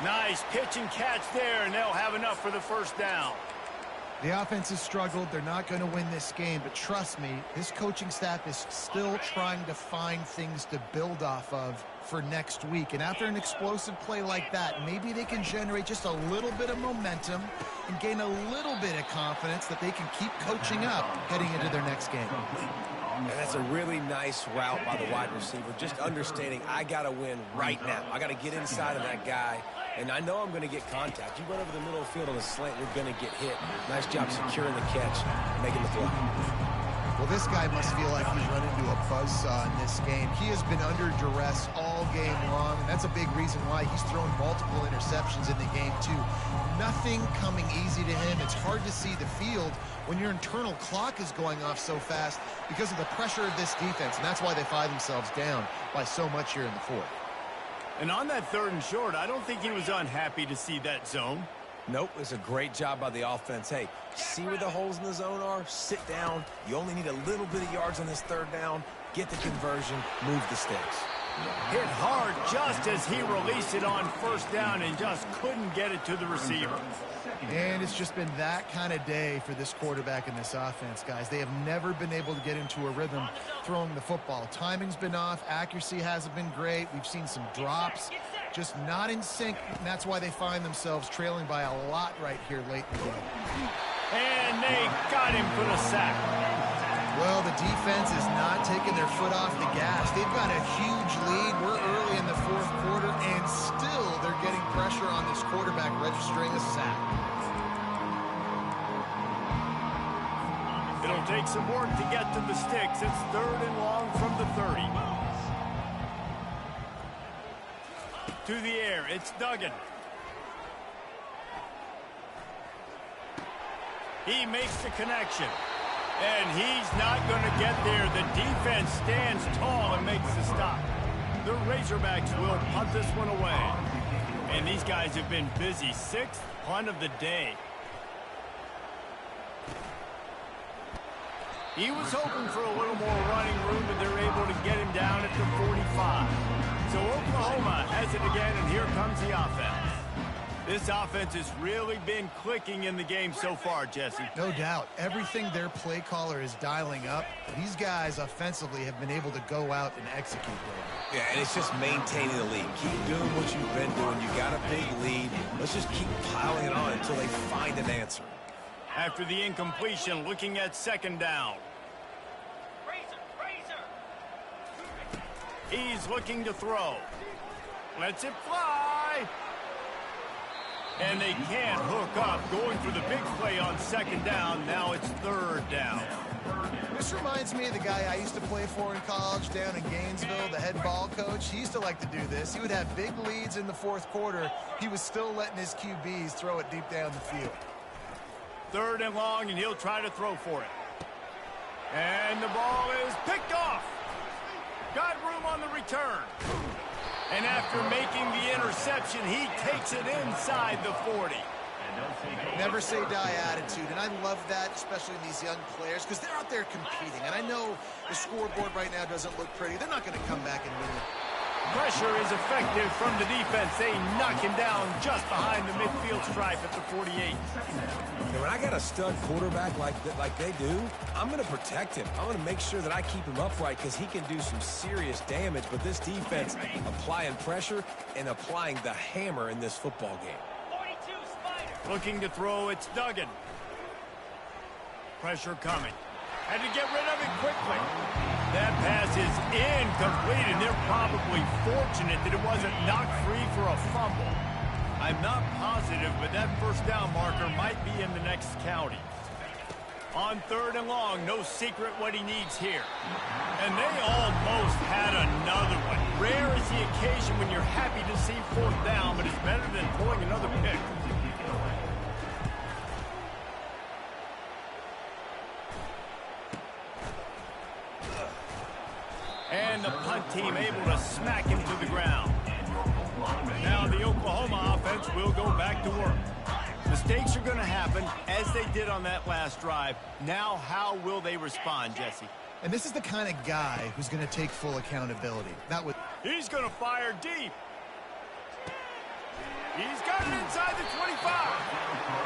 Nice pitch and catch there, and they'll have enough for the first down. The offense has struggled. They're not going to win this game, but trust me, this coaching staff is still trying to find things to build off of for next week. And after an explosive play like that, maybe they can generate just a little bit of momentum and gain a little bit of confidence that they can keep coaching up heading into their next game. And that's a really nice route by the wide receiver, just understanding I got to win right now. I got to get inside of that guy, and I know I'm going to get contact. You run over the middle of the field on a slant, you're going to get hit. Nice job securing the catch, making the play. Well, this guy must feel like he's run into a buzzsaw in this game. He has been under duress all game long, and that's a big reason why he's thrown multiple interceptions in the game, too. Nothing coming easy to him. It's hard to see the field when your internal clock is going off so fast because of the pressure of this defense, and that's why they find themselves down by so much here in the fourth. And on that 3rd and short, I don't think he was unhappy to see that zone. Nope, it's a great job by the offense. Hey, see where the holes in the zone are? Sit down. You only need a little bit of yards on this 3rd down. Get the conversion, move the sticks. Hit hard just as he released it on 1st down and just couldn't get it to the receiver. And it's just been that kind of day for this quarterback and this offense, guys. They have never been able to get into a rhythm throwing the football. Timing's been off. Accuracy hasn't been great. We've seen some drops, just not in sync, and that's why they find themselves trailing by a lot right here late in the game. And they got him for the sack. Well, the defense is not taking their foot off the gas. They've got a huge lead. We're early in the 4th quarter, and still they're getting pressure on this quarterback, registering a sack. It'll take some work to get to the sticks. It's 3rd and long from the 30. To the air, it's Duggan. He makes the connection. And he's not going to get there. The defense stands tall and makes the stop. The Razorbacks will punt this one away. And these guys have been busy. 6th punt of the day. He was hoping for a little more running room, but they're able to get him down at the 45. So Oklahoma has it again, and here comes the offense. This offense has really been clicking in the game so far, Jesse. No doubt. Everything their play caller is dialing up, these guys offensively have been able to go out and execute there. Yeah, and it's just maintaining the lead. Keep doing what you've been doing. You got a big lead. Let's just keep piling it on until they find an answer. After the incompletion, looking at 2nd down. He's looking to throw. Lets it fly. And they can't hook up. Going for the big play on 2nd down. Now it's 3rd down. This reminds me of the guy I used to play for in college down in Gainesville, the head ball coach. He used to like to do this. He would have big leads in the 4th quarter. He was still letting his QBs throw it deep down the field. 3rd and long, and he'll try to throw for it. And the ball is picked off. Got room on the return. And after making the interception, he takes it inside the 40. Never say die attitude, and I love that, especially in these young players, because they're out there competing. And I know the scoreboard right now doesn't look pretty. They're not going to come back and win it. Pressure is effective from the defense. They knock him down just behind the midfield stripe at the 48. And when I got a stud quarterback like they do, I'm going to protect him. I'm going to make sure that I keep him upright because he can do some serious damage. But this defense applying pressure and applying the hammer in this football game. Looking to throw, it's Duggan. Pressure coming. Had to get rid of it quickly. That pass is incomplete, and they're probably fortunate that it wasn't knocked free for a fumble. I'm not positive, but that 1st down marker might be in the next county. On 3rd and long, no secret what he needs here. And they almost had another one. Rare is the occasion when you're happy to see 4th down, but it's better than pulling another pick. And the punt team able to smack him to the ground. Now the Oklahoma offense will go back to work. Mistakes are going to happen, as they did on that last drive. Now, how will they respond, Jesse? And this is the kind of guy who's going to take full accountability. He's going to fire deep. He's got it inside the 25.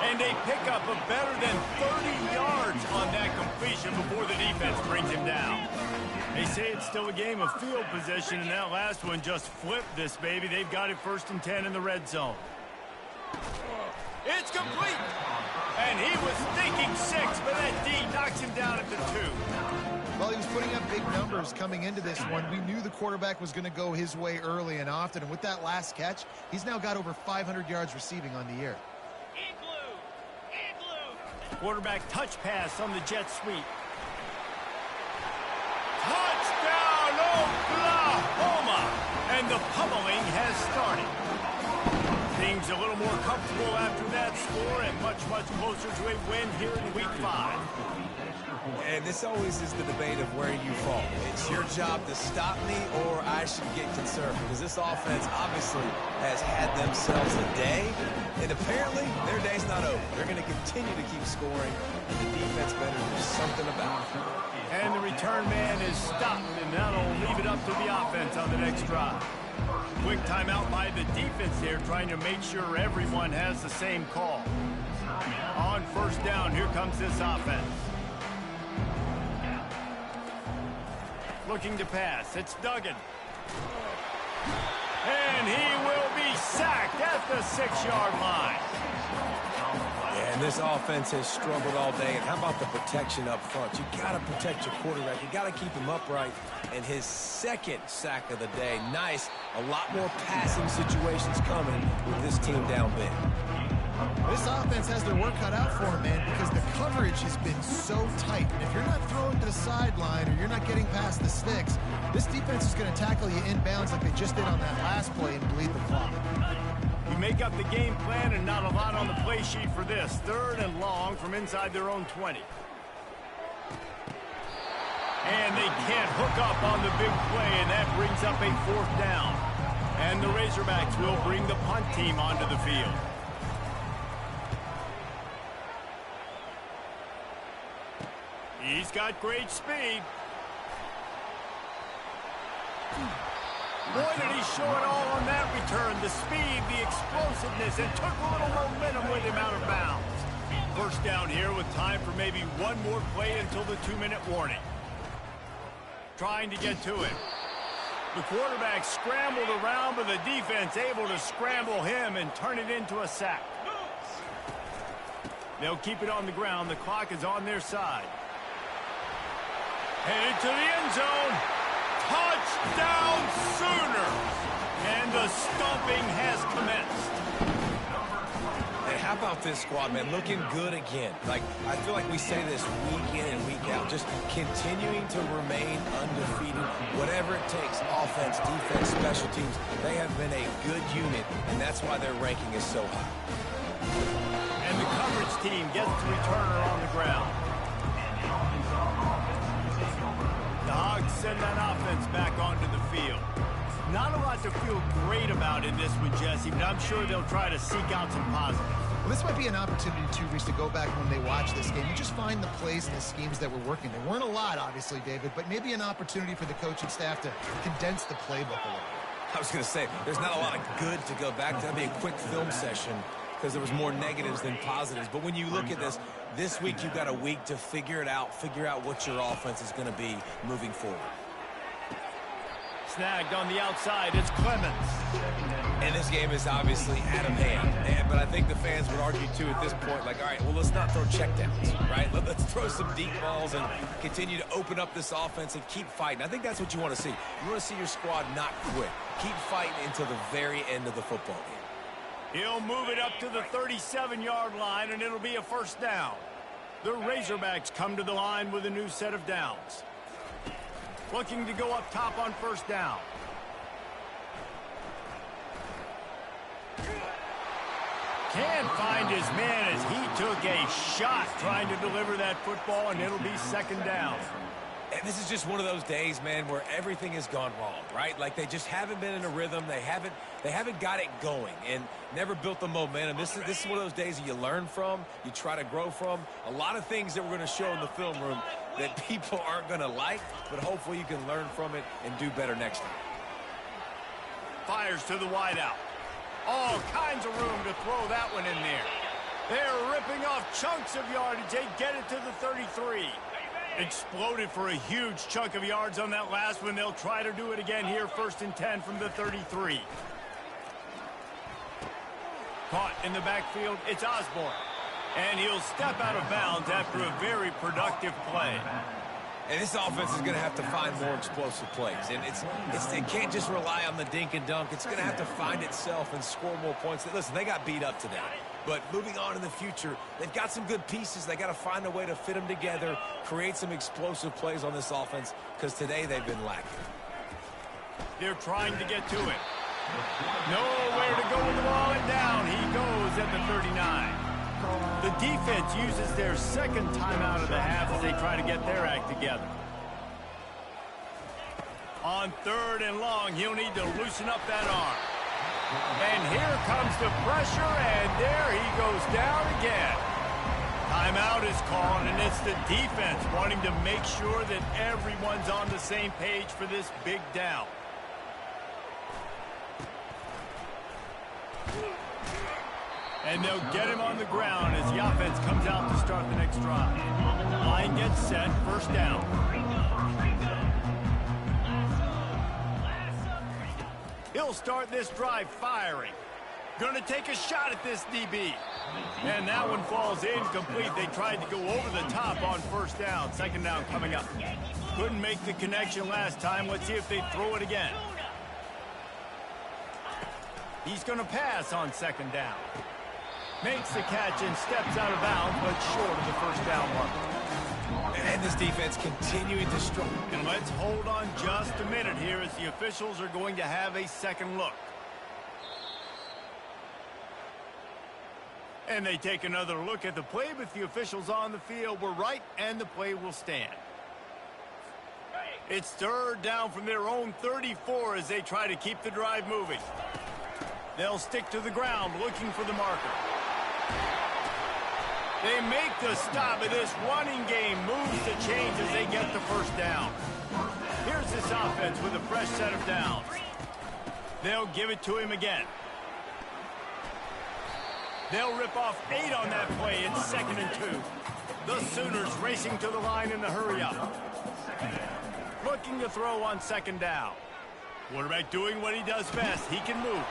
And they pick up a better than 30 yards on that completion before the defense brings him down. They say it's still a game of field position, and that last one just flipped this baby. They've got it 1st and 10 in the red zone. It's complete. And he was thinking 6, but that D knocks him down at the 2. Well, he was putting up big numbers coming into this one. We knew the quarterback was going to go his way early and often. And with that last catch, he's now got over 500 yards receiving on the year. Quarterback touch pass on the jet sweep. Touchdown, Oklahoma! And the pummeling has started. Things a little more comfortable after that score and much, much closer to a win here in Week 5. And this always is the debate of where you fall. It's your job to stop me, or I should get concerned, because this offense obviously has had themselves a day, and apparently their day's not over. They're going to continue to keep scoring, and the defense better do something about it. And the return man is stopped, and that'll leave it up to the offense on the next drive. Quick timeout by the defense here, trying to make sure everyone has the same call. On 1st down, here comes this offense. Looking to pass. It's Duggan. And he will be sacked at the 6-yard line. And this offense has struggled all day. And how about the protection up front? You got to protect your quarterback. You got to keep him upright. And his 2nd sack of the day. Nice. A lot more passing situations coming with this team down big. This offense has their work cut out for them, man, because the coverage has been so tight. And if you're not throwing to the sideline or you're not getting past the sticks, this defense is going to tackle you inbounds like they just did on that last play and bleed the clock. You make up the game plan and not a lot on the play sheet for this. 3rd and long from inside their own 20. And they can't hook up on the big play, and that brings up a 4th down. And the Razorbacks will bring the punt team onto the field. He's got great speed. Boy, did he show it all on that return. The speed, the explosiveness, and took a little momentum with him out of bounds. 1st down here with time for maybe one more play until the 2-minute warning. Trying to get to him. The quarterback scrambled around, but the defense able to scramble him and turn it into a sack. They'll keep it on the ground. The clock is on their side. Headed to the end zone. Touchdown Sooners! And the stomping has commenced. And how about this squad, man? Looking good again. Like, I feel like we say this week in and week out. Just continuing to remain undefeated. Whatever it takes, offense, defense, special teams, they have been a good unit, and that's why their ranking is so high. And the coverage team gets the returner on the ground. The Hogs send that offense back onto the field. Not a lot to feel great about in this one, Jesse, but I'm sure they'll try to seek out some positives. Well, this might be an opportunity, too, Reese, to go back when they watch this game. You just find the plays and the schemes that were working. There weren't a lot, obviously, David, but maybe an opportunity for the coaching staff to condense the playbook a little. I was going to say, there's not a lot of good to go back to. That'd be a quick film session because there was more negatives than positives. But when you look at this week you've got a week to figure it out, figure out what your offense is going to be moving forward. Snagged on the outside, it's Clemens. And this game is obviously out of hand. But I think the fans would argue, too, at this point, like, all right, well, let's not throw checkdowns, right? Let's throw some deep balls and continue to open up this offense and keep fighting. I think that's what you want to see. You want to see your squad not quit. Keep fighting until the very end of the football game. He'll move it up to the 37-yard line, and it'll be a 1st down. The Razorbacks come to the line with a new set of downs. Looking to go up top on first down. Can't find his man as he took a shot trying to deliver that football, and it'll be second down. And this is just one of those days, man, where everything has gone wrong, right? Like they just haven't been in a rhythm. They haven't got it going and never built the momentum. This is one of those days that you learn from, you try to grow from. A lot of things that we're going to show in the film room that people aren't going to like, but hopefully you can learn from it and do better next time. Fires to the wideout. All kinds of room to throw that one in there. They're ripping off chunks of yardage. They get it to the 33. Exploded for a huge chunk of yards on that last one. They'll try to do it again here, 1st and 10 from the 33. Caught in the backfield, it's Osborne. And he'll step out of bounds after a very productive play. And this offense is going to have to find more explosive plays. And it can't just rely on the dink and dunk. It's going to have to find itself and score more points. Listen, they got beat up today. But moving on in the future, they've got some good pieces. They got to find a way to fit them together, create some explosive plays on this offense, because today they've been lacking. They're trying to get to it. Nowhere to go with the ball, and down he goes at the 39. The defense uses their second timeout of the half as they try to get their act together. On 3rd and long, he'll need to loosen up that arm. And here comes the pressure, and there he goes down again. Timeout is called, and it's the defense wanting to make sure that everyone's on the same page for this big down. And they'll get him on the ground as the offense comes out to start the next drive. Line gets set, 1st down. He'll start this drive firing. Going to take a shot at this DB. And that one falls incomplete. They tried to go over the top on 1st down. 2nd down coming up. Couldn't make the connection last time. Let's see if they throw it again. He's going to pass on 2nd down. Makes the catch and steps out of bounds, but short of the 1st down mark. And this defense continuing to struggle. And let's hold on just a minute here as the officials are going to have a second look. And they take another look at the play, but the officials on the field were right, and the play will stand. It's 3rd down from their own 34 as they try to keep the drive moving. They'll stick to the ground looking for the marker. They make the stop, and this running game moves the chains as they get the 1st down. Here's this offense with a fresh set of downs. They'll give it to him again. They'll rip off 8 on that play. It's 2nd and 2. The Sooners racing to the line in the hurry-up. Looking to throw on 2nd down. Quarterback doing what he does best. He can move.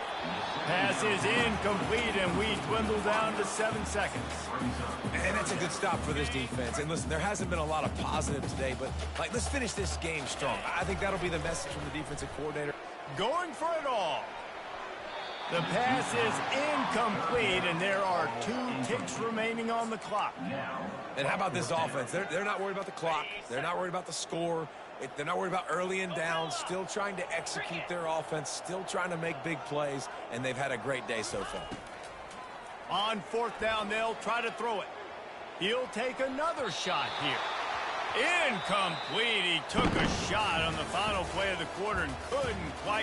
Pass is incomplete, and we dwindle down to 7 seconds. And that's a good stop for this defense. And listen, there hasn't been a lot of positive today, but let's finish this game strong. I think that'll be the message from the defensive coordinator. Going for it all. The pass is incomplete, and there are 2 ticks remaining on the clock. And how about this offense? They're not worried about the clock. They're not worried about the score. They're not worried about early and down, still trying to execute their offense, still trying to make big plays, and they've had a great day so far. On 4th down, they'll try to throw it. He'll take another shot here. Incomplete. He took a shot on the final play of the quarter and couldn't quite